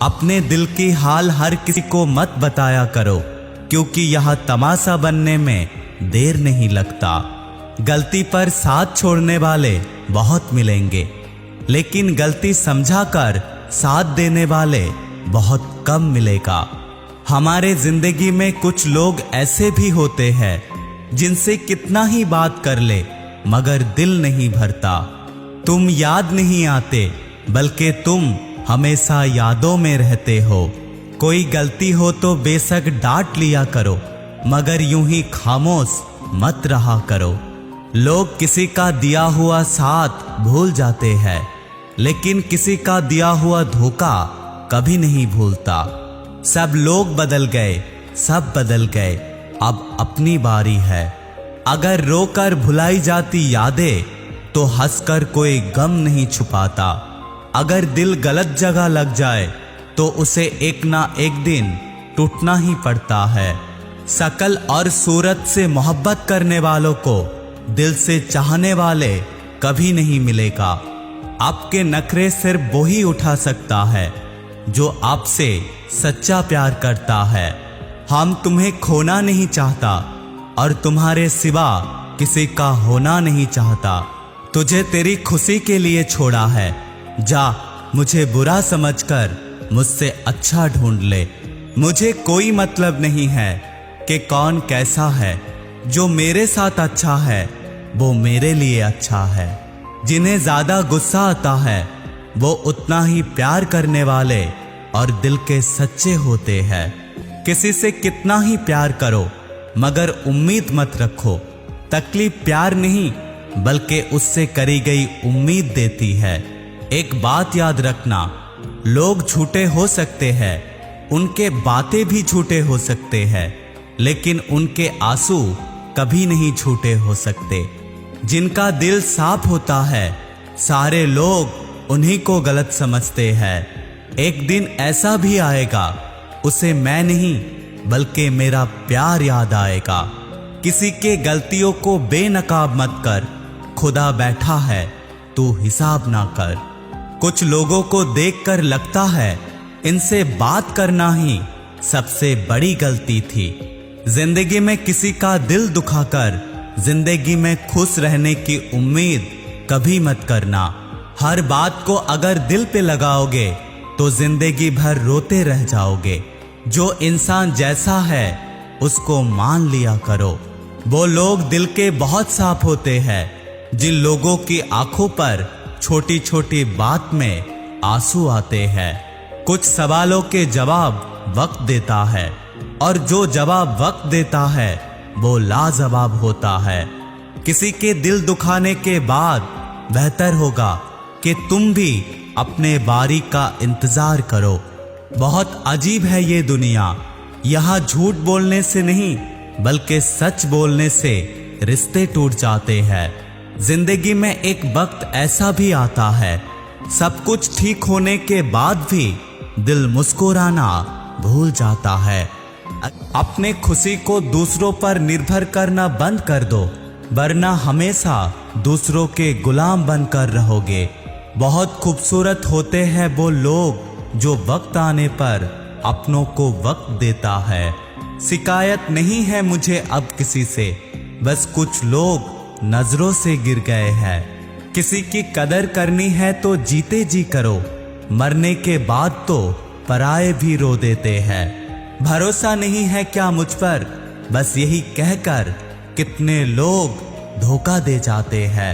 अपने दिल की हाल हर किसी को मत बताया करो, क्योंकि यह तमाशा बनने में देर नहीं लगता। गलती पर साथ छोड़ने वाले बहुत मिलेंगे, लेकिन गलती समझाकर साथ देने वाले बहुत कम मिलेगा। हमारे जिंदगी में कुछ लोग ऐसे भी होते हैं जिनसे कितना ही बात कर ले मगर दिल नहीं भरता। तुम याद नहीं आते, बल्कि तुम हमेशा यादों में रहते हो। कोई गलती हो तो बेशक डांट लिया करो, मगर यूं ही खामोश मत रहा करो। लोग किसी का दिया हुआ साथ भूल जाते हैं, लेकिन किसी का दिया हुआ धोखा कभी नहीं भूलता। सब लोग बदल गए, सब बदल गए, अब अपनी बारी है। अगर रोकर भुलाई जाती यादें तो हंसकर कोई गम नहीं छुपाता। अगर दिल गलत जगह लग जाए तो उसे एक ना एक दिन टूटना ही पड़ता है। शकल और सूरत से मोहब्बत करने वालों को दिल से चाहने वाले कभी नहीं मिलेगा। आपके नखरे सिर्फ वो ही उठा सकता है जो आपसे सच्चा प्यार करता है। हम तुम्हें खोना नहीं चाहता और तुम्हारे सिवा किसी का होना नहीं चाहता। तुझे तेरी खुशी के लिए छोड़ा है, जा मुझे बुरा समझकर मुझसे अच्छा ढूंढ ले। मुझे कोई मतलब नहीं है कि कौन कैसा है, जो मेरे साथ अच्छा है वो मेरे लिए अच्छा है। जिन्हें ज्यादा गुस्सा आता है वो उतना ही प्यार करने वाले और दिल के सच्चे होते हैं। किसी से कितना ही प्यार करो, मगर उम्मीद मत रखो। तकलीफ प्यार नहीं बल्कि उससे करी गई उम्मीद देती है। एक बात याद रखना, लोग झूठे हो सकते हैं, उनके बातें भी झूठे हो सकते हैं, लेकिन उनके आंसू कभी नहीं झूठे हो सकते। जिनका दिल साफ होता है सारे लोग उन्हीं को गलत समझते हैं। एक दिन ऐसा भी आएगा, उसे मैं नहीं बल्कि मेरा प्यार याद आएगा। किसी के गलतियों को बेनकाब मत कर, खुदा बैठा है तू हिसाब ना कर। कुछ लोगों को देखकर लगता है इनसे बात करना ही सबसे बड़ी गलती थी। जिंदगी में किसी का दिल दुखाकर जिंदगी में खुश रहने की उम्मीद कभी मत करना। हर बात को अगर दिल पे लगाओगे तो जिंदगी भर रोते रह जाओगे। जो इंसान जैसा है उसको मान लिया करो। वो लोग दिल के बहुत साफ होते हैं जिन लोगों की आंखों पर छोटी छोटी बात में आंसू आते हैं। कुछ सवालों के जवाब वक्त देता है, और जो जवाब वक्त देता है वो लाजवाब होता है। किसी के दिल दुखाने के बाद बेहतर होगा कि तुम भी अपने बारी का इंतजार करो। बहुत अजीब है ये दुनिया, यहाँ झूठ बोलने से नहीं बल्कि सच बोलने से रिश्ते टूट जाते हैं। जिंदगी में एक वक्त ऐसा भी आता है, सब कुछ ठीक होने के बाद भी दिल मुस्कुराना भूल जाता है। अपने खुशी को दूसरों पर निर्भर करना बंद कर दो, वरना हमेशा दूसरों के गुलाम बनकर रहोगे। बहुत खूबसूरत होते हैं वो लोग जो वक्त आने पर अपनों को वक्त देता है। शिकायत नहीं है मुझे अब किसी से, बस कुछ लोग नजरों से गिर गए हैं। किसी की कदर करनी है तो जीते जी करो, मरने के बाद तो पराए भी रो देते हैं। भरोसा नहीं है क्या मुझ पर, बस यही कहकर कितने लोग धोखा दे जाते हैं।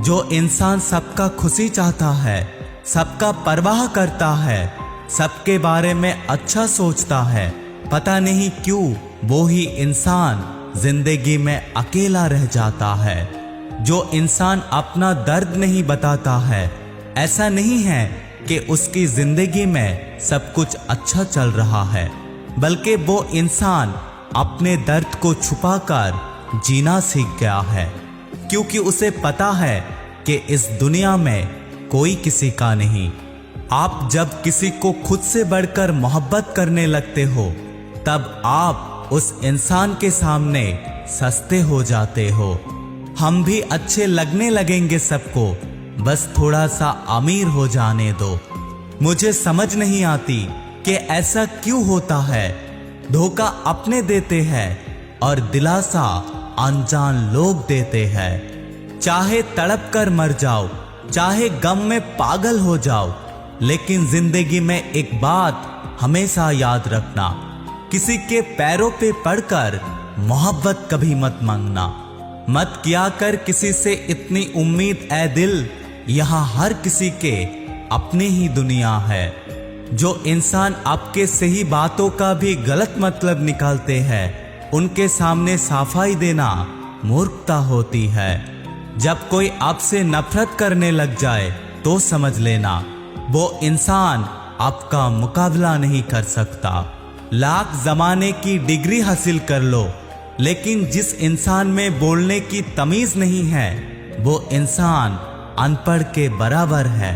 जो इंसान सबका खुशी चाहता है, सबका परवाह करता है, सबके बारे में अच्छा सोचता है, पता नहीं क्यों वो ही इंसान जिंदगी में अकेला रह जाता है। जो इंसान अपना दर्द नहीं बताता है, ऐसा नहीं है कि उसकी जिंदगी में सब कुछ अच्छा चल रहा है, बल्कि वो इंसान अपने दर्द को छुपाकर जीना सीख गया है, क्योंकि उसे पता है कि इस दुनिया में कोई किसी का नहीं। आप जब किसी को खुद से बढ़कर मोहब्बत करने लगते हो, तब आप उस इंसान के सामने सस्ते हो जाते हो। हम भी अच्छे लगने लगेंगे सबको, बस थोड़ा सा अमीर हो जाने दो। मुझे समझ नहीं आती कि ऐसा क्यों होता है। धोखा अपने देते हैं और दिलासा अनजान लोग देते हैं। चाहे तड़प कर मर जाओ, चाहे गम में पागल हो जाओ, लेकिन जिंदगी में एक बात हमेशा याद रखना, किसी के पैरों पे पड़कर मोहब्बत कभी मत मांगना। मत किया कर किसी से इतनी उम्मीद ऐ दिल, यहां हर किसी के अपनी ही दुनिया है। जो इंसान आपके सही बातों का भी गलत मतलब निकालते हैं, उनके सामने सफाई देना मूर्खता होती है। जब कोई आपसे नफरत करने लग जाए तो समझ लेना वो इंसान आपका मुकाबला नहीं कर सकता। लाख जमाने की डिग्री हासिल कर लो, लेकिन जिस इंसान में बोलने की तमीज नहीं है, वो इंसान अनपढ़ के बराबर है।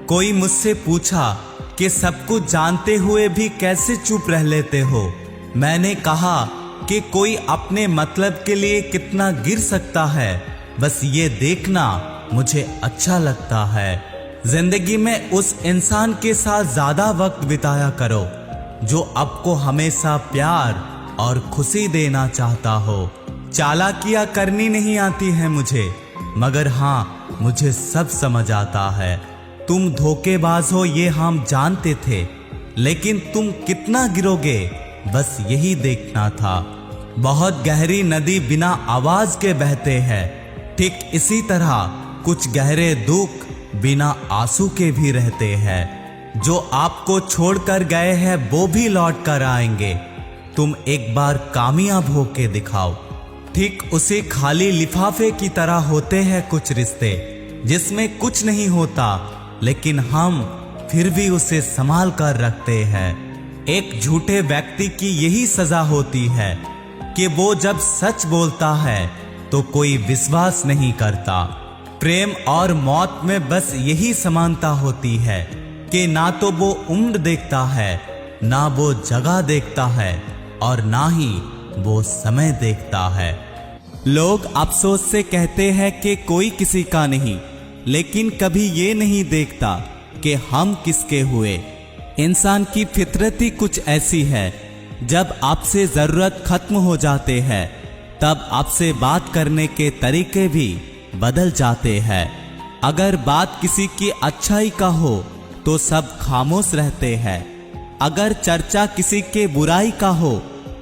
कोई मुझसे पूछा कि सब कुछ जानते हुए भी कैसे चुप रह लेते हो। मैंने कहा कि कोई अपने मतलब के लिए कितना गिर सकता है, बस ये देखना मुझे अच्छा लगता है। जिंदगी में उस इंसान के साथ ज्यादा वक्त बिताया करो जो आपको हमेशा प्यार और खुशी देना चाहता हो। चालाकियां करनी नहीं आती है मुझे, मगर हाँ, मुझे सब समझ आता है। तुम धोखेबाज हो ये हम जानते थे, लेकिन तुम कितना गिरोगे बस यही देखना था। बहुत गहरी नदी बिना आवाज के बहते हैं, ठीक इसी तरह कुछ गहरे दुख बिना आंसू के भी रहते हैं। जो आपको छोड़कर गए हैं वो भी लौट कर आएंगे। तुम एक बार कामयाब होके दिखाओ। ठीक उसी खाली लिफाफे की तरह होते हैं कुछ रिश्ते, जिसमें कुछ नहीं होता, लेकिन हम फिर भी उसे संभाल कर रखते हैं। एक झूठे व्यक्ति की यही सजा होती है कि वो जब सच बोलता है तो कोई विश्वास नहीं करता। प्रेम और मौत में बस यही समानता होती है कि ना तो वो उम्र देखता है, ना वो जगह देखता है, और ना ही वो समय देखता है। लोग अफसोस से कहते हैं कि कोई किसी का नहीं, लेकिन कभी ये नहीं देखता कि हम किसके हुए। इंसान की फितरत ही कुछ ऐसी है, जब आपसे जरूरत खत्म हो जाते हैं तब आपसे बात करने के तरीके भी बदल जाते हैं। अगर बात किसी की अच्छाई का हो तो सब खामोश रहते हैं। अगर चर्चा किसी के बुराई का हो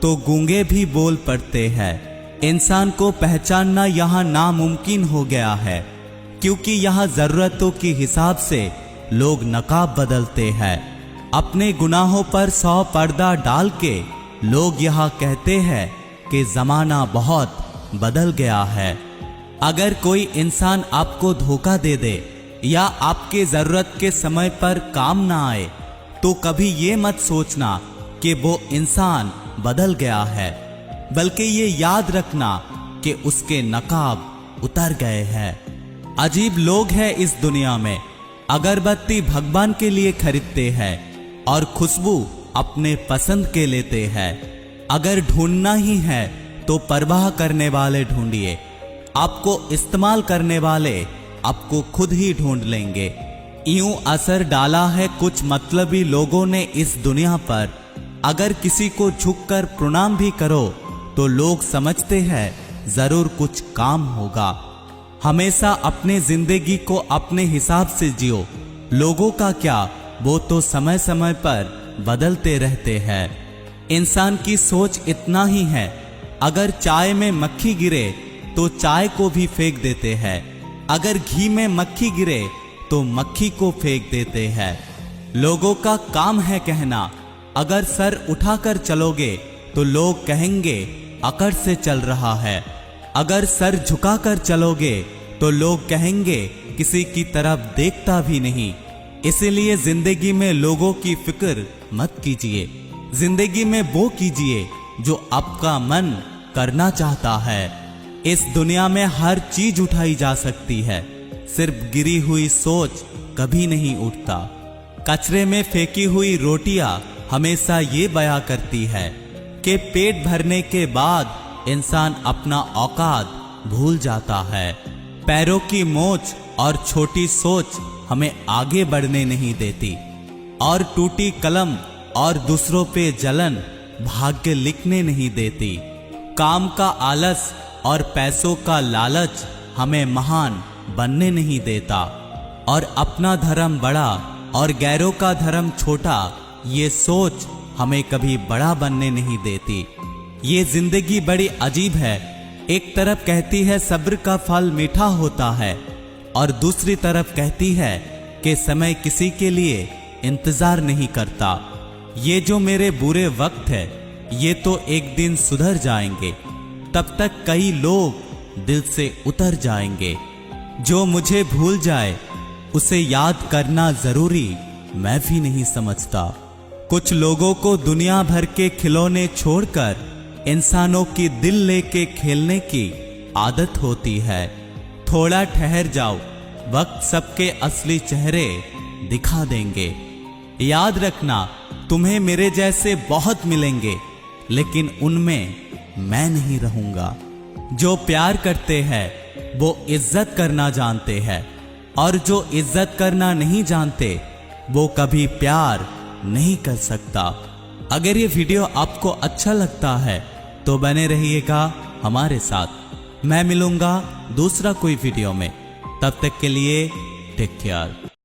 तो गूंगे भी बोल पड़ते हैं। इंसान को पहचानना यहाँ नामुमकिन हो गया है, क्योंकि यहाँ जरूरतों के हिसाब से लोग नकाब बदलते हैं। अपने गुनाहों पर 100 पर्दा डाल के लोग यहाँ कहते हैं कि जमाना बहुत बदल गया है। अगर कोई इंसान आपको धोखा दे दे या आपके जरूरत के समय पर काम ना आए, तो कभी ये मत सोचना कि वो इंसान बदल गया है, बल्कि ये याद रखना कि उसके नकाब उतर गए हैं। अजीब लोग हैं इस दुनिया में। अगरबत्ती भगवान के लिए खरीदते हैं और खुशबू अपने पसंद के लेते हैं। अगर ढूंढना ही है तो परवाह करने वाले ढूंढिए। आपको इस्तेमाल करने वाले आपको खुद ही ढूंढ लेंगे। यूं असर डाला है कुछ मतलबी लोगों ने इस दुनिया पर। अगर किसी को झुककर प्रणाम भी करो तो लोग समझते हैं जरूर कुछ काम होगा। हमेशा अपने जिंदगी को अपने हिसाब से जियो। लोगों का क्या, वो तो समय समय पर बदलते रहते हैं। इंसान की सोच इतना ही है, अगर चाय में मक्खी गिरे तो चाय को भी फेंक देते हैं। अगर घी में मक्खी गिरे तो मक्खी को फेंक देते हैं। लोगों का काम है कहना, अगर सर उठाकर चलोगे तो लोग कहेंगे अकड़ से चल रहा है। अगर सर झुकाकर चलोगे तो लोग कहेंगे किसी की तरफ देखता भी नहीं। इसलिए जिंदगी में लोगों की फिक्र मत कीजिए। जिंदगी में वो कीजिए जो आपका मन करना चाहता है। इस दुनिया में हर चीज उठाई जा सकती है, सिर्फ गिरी हुई सोच कभी नहीं उठता। कचरे में फेंकी हुई रोटियां हमेशा ये बयां करती है कि पेट भरने के बाद इंसान अपना औकात भूल जाता है। पैरों की मोच और छोटी सोच हमें आगे बढ़ने नहीं देती, और टूटी कलम और दूसरों पे जलन भाग्य लिखने नहीं देती। काम का आलस और पैसों का लालच हमें महान बनने नहीं देता। और अपना धर्म बड़ा और गैरों का धर्म छोटा, ये सोच हमें कभी बड़ा बनने नहीं देती। ये जिंदगी बड़ी अजीब है। एक तरफ कहती है सब्र का फल मीठा होता है, और दूसरी तरफ कहती है कि समय किसी के लिए इंतजार नहीं करता। ये जो मेरे बुरे वक्त है, ये तो एक दिन सुधर जाएंगे। तब तक कई लोग दिल से उतर जाएंगे। जो मुझे भूल जाए उसे याद करना जरूरी मैं भी नहीं समझता। कुछ लोगों को दुनिया भर के खिलौने छोड़कर इंसानों की दिल लेके खेलने की आदत होती है। थोड़ा ठहर जाओ, वक्त सबके असली चेहरे दिखा देंगे। याद रखना, तुम्हें मेरे जैसे बहुत मिलेंगे, लेकिन उनमें मैं नहीं रहूंगा। जो प्यार करते हैं वो इज्जत करना जानते हैं, और जो इज्जत करना नहीं जानते वो कभी प्यार नहीं कर सकता। अगर ये वीडियो आपको अच्छा लगता है तो बने रहिएगा हमारे साथ। मैं मिलूंगा दूसरा कोई वीडियो में। तब तक के लिए टेक केयर।